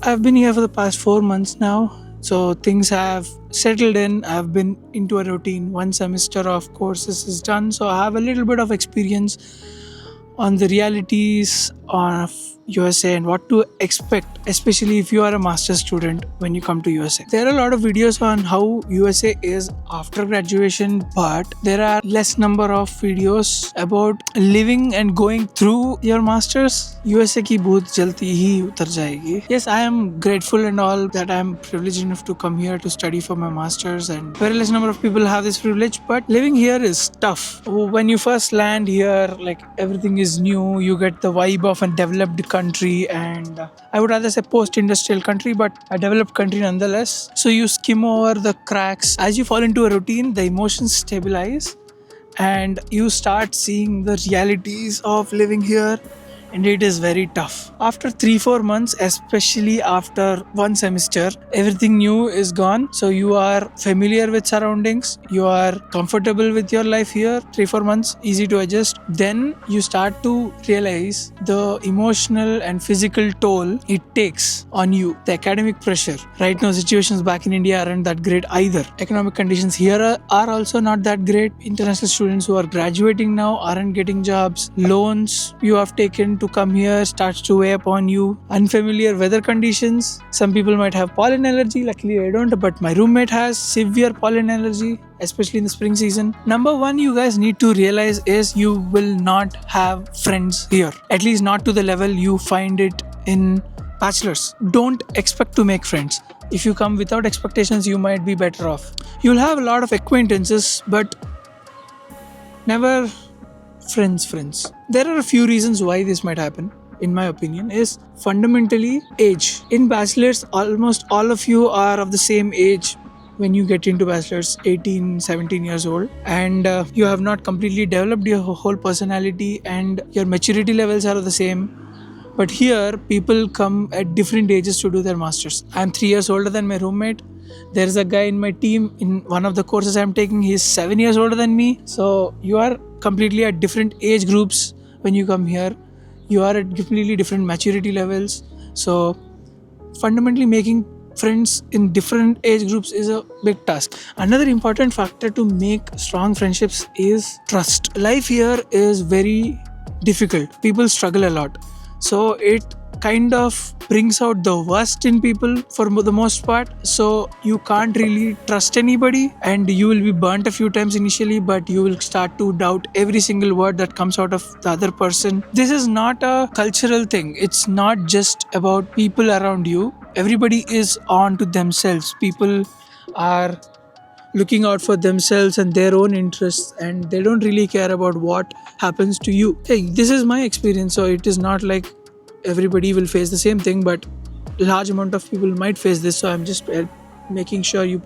I've been here for the past 4 months now, so things have settled in. I've been into a routine. One semester of courses is done, so I have a little bit of experience on the realities of USA and what to expect, especially if you are a master's student when you come to USA. There are a lot of videos on how USA is after graduation, but there are less number of videos about living and going through your masters. USA की बहुत जल्दी ही उतर जाएगी. Yes, I am grateful and all that I am privileged enough to come here to study for my masters, and very less number of people have this privilege, but living here is tough. When you first land here, like everything is new, you get the vibe of a developed country, and I would rather say post-industrial country, but a developed country nonetheless. So you skim over the cracks. As you fall into a routine, the emotions stabilize and you start seeing the realities of living here, and it is very tough. After 3-4 months, especially after one semester, everything new is gone. So you are familiar with surroundings, you are comfortable with your life here. 3-4 months, easy to adjust. Then you start to realize the emotional and physical toll it takes on you. The academic pressure. Right now, situations back in India aren't that great either. Economic conditions here are also not that great. International students who are graduating now aren't getting jobs. Loans you have taken to come here starts to weigh upon you. Unfamiliar weather conditions. Some people might have pollen allergy. Luckily, I don't, but my roommate has severe pollen allergy, especially in the spring season. Number one, you guys need to realize is you will not have friends here. At least not to the level you find it in bachelors. Don't expect to make friends. If you come without expectations, you might be better off. You'll have a lot of acquaintances, but never friends. There are a few reasons why this might happen. In my opinion, is fundamentally age. In bachelors, almost all of you are of the same age when you get into bachelors, 18, 17 years old, and you have not completely developed your whole personality and your maturity levels are the same. But here, people come at different ages to do their masters. I'm 3 years older than my roommate. There's a guy in my team in one of the courses I'm taking. He's 7 years older than me. So you are completely at different age groups when you come here. You are at completely different maturity levels. So fundamentally making friends in different age groups is a big task. Another important factor to make strong friendships is trust. Life here is very difficult. People struggle a lot. So it kind of brings out the worst in people for the most part. So you can't really trust anybody, and you will be burnt a few times initially, but you will start to doubt every single word that comes out of the other person. This is not a cultural thing. It's not just about people around you. Everybody is on to themselves. People are looking out for themselves and their own interests, and they don't really care about what happens to you. Hey, this is my experience, so it is not like everybody will face the same thing, but large amount of people might face this. So I'm just making sure you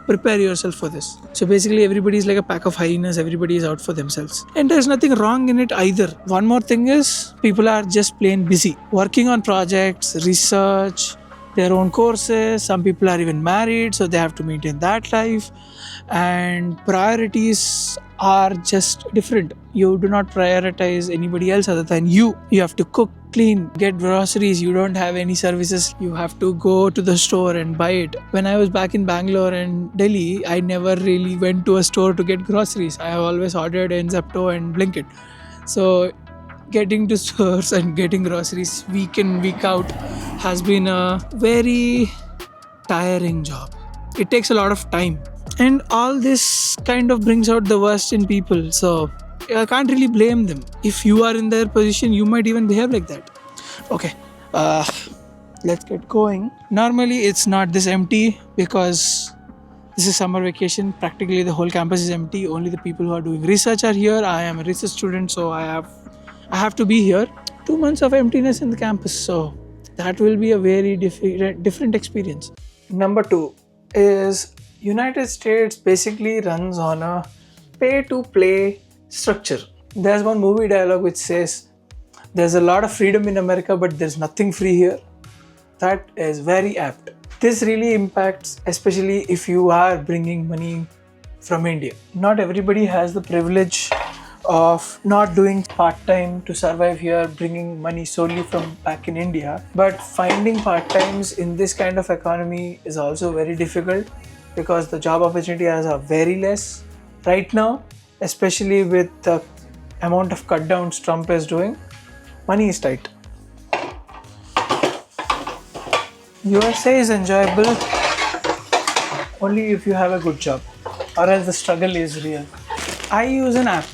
prepare yourself for this. So basically everybody is like a pack of hyenas. Everybody is out for themselves, and there's nothing wrong in it either. One more thing is people are just plain busy working on projects, research, their own courses. Some people are even married, so they have to maintain that life, and priorities are just different. You do not prioritize anybody else other than you. You have to cook, clean, get groceries. You don't have any services. You have to go to the store and buy it. When I was back in Bangalore and Delhi, I never really went to a store to get groceries. I have always ordered in Zepto and Blinkit. So getting to stores and getting groceries week in, week out has been a very tiring job. It takes a lot of time, and all this kind of brings out the worst in people. So I can't really blame them. If you are in their position, you might even behave like that. Okay, let's get going. Normally it's not this empty because this is summer vacation. Practically the whole campus is empty. Only the people who are doing research are here. I am a research student, so I have to be here. 2 months of emptiness in the campus, so that will be a very different experience. Number 2 is United States basically runs on a pay-to-play structure. There's one movie dialogue which says, "There's a lot of freedom in America, but there's nothing free here." That is very apt. This really impacts, especially if you are bringing money from India. Not everybody has the privilege of not doing part-time to survive here, bringing money solely from back in India. But finding part-times in this kind of economy is also very difficult because the job opportunities are very less right now, especially with the amount of cut downs Trump is doing. Money is tight. USA is enjoyable only if you have a good job, or else the struggle is real. I use an app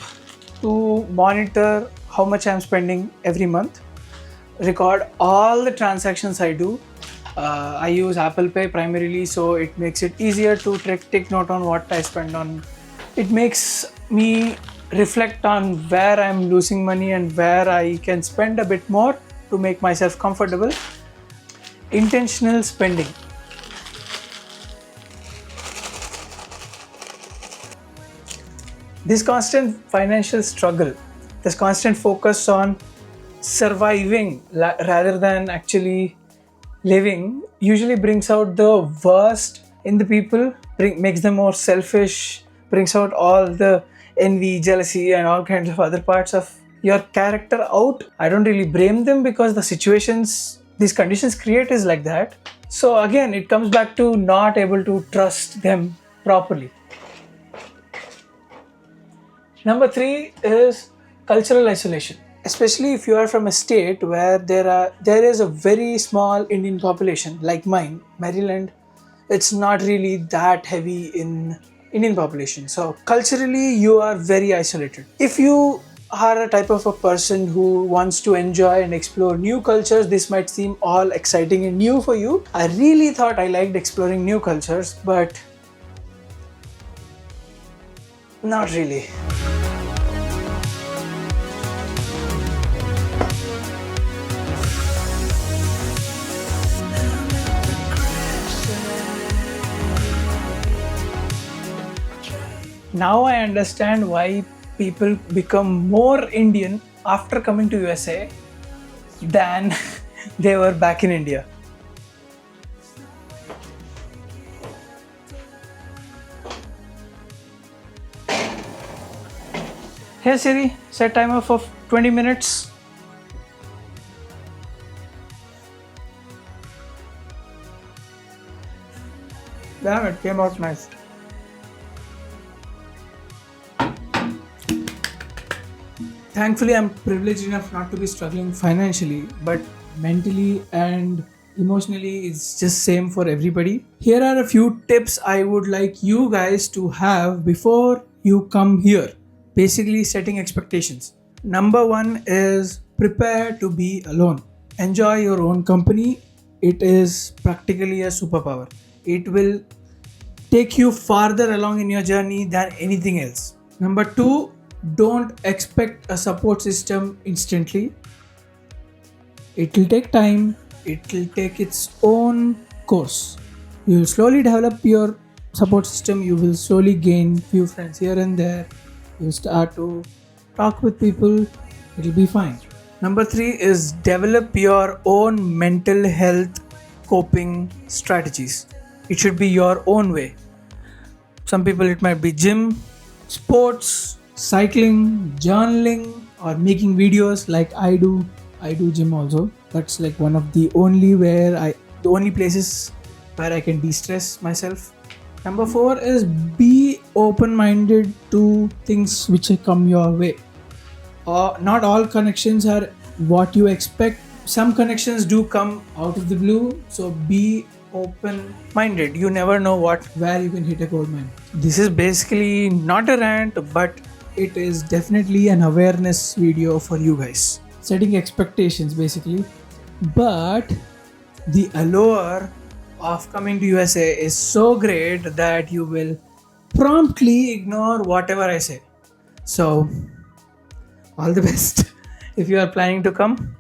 to monitor how much I'm spending every month, record all the transactions I do. I use Apple Pay primarily, so it makes it easier to take note on what I spend on. It makes me reflect on where I'm losing money and where I can spend a bit more to make myself comfortable. Intentional spending. This constant financial struggle, this constant focus on surviving rather than actually living, usually brings out the worst in the people, makes them more selfish, brings out all the envy, jealousy, and all kinds of other parts of your character out. I don't really blame them because the situations these conditions create is like that. So again, it comes back to not able to trust them properly. Number 3 is cultural isolation. Especially if you are from a state where there is a very small Indian population like mine, Maryland, it's not really that heavy in Indian population. So culturally you are very isolated. If you are a type of a person who wants to enjoy and explore new cultures, this might seem all exciting and new for you. I really thought I liked exploring new cultures, but not really. Now I understand why people become more Indian after coming to USA than they were back in India. Hey Siri, set timer for 20 minutes. Damn, it came out nice. Thankfully, I'm privileged enough not to be struggling financially, but mentally and emotionally, it's just same for everybody. Here are a few tips I would like you guys to have before you come here. Basically, setting expectations. Number 1 is prepare to be alone. Enjoy your own company. It is practically a superpower. It will take you farther along in your journey than anything else. Number 2, don't expect a support system instantly. It will take time, it will take its own course. You will slowly develop your support system, you will slowly gain few friends here and there, you start to talk with people, it will be fine. Number 3 is develop your own mental health coping strategies. It should be your own way. Some people it might be gym, sports, cycling, journaling, or making videos like I do. I do gym also. That's like one of the only places where I can de-stress myself. Number 4 is be open-minded to things which come your way. Not all connections are what you expect. Some connections do come out of the blue, so be open-minded. You never know where you can hit a gold mine. This is basically not a rant, but it is definitely an awareness video for you guys. Setting expectations basically. But the allure of coming to USA is so great that you will promptly ignore whatever I say. So, all the best if you are planning to come,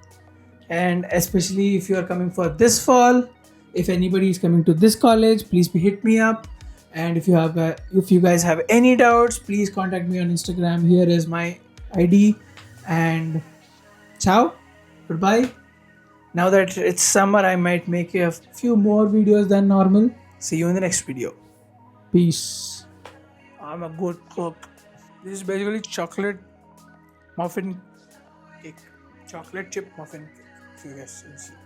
and especially if you are coming for this fall. If anybody is coming to this college, please hit me up. And if you guys have any doubts, please contact me on Instagram. Here is my ID. And ciao, goodbye. Now that it's summer, I might make a few more videos than normal. See you in the next video. Peace. I'm a good cook. This is basically chocolate muffin cake, chocolate chip muffin cake, if you guys can see.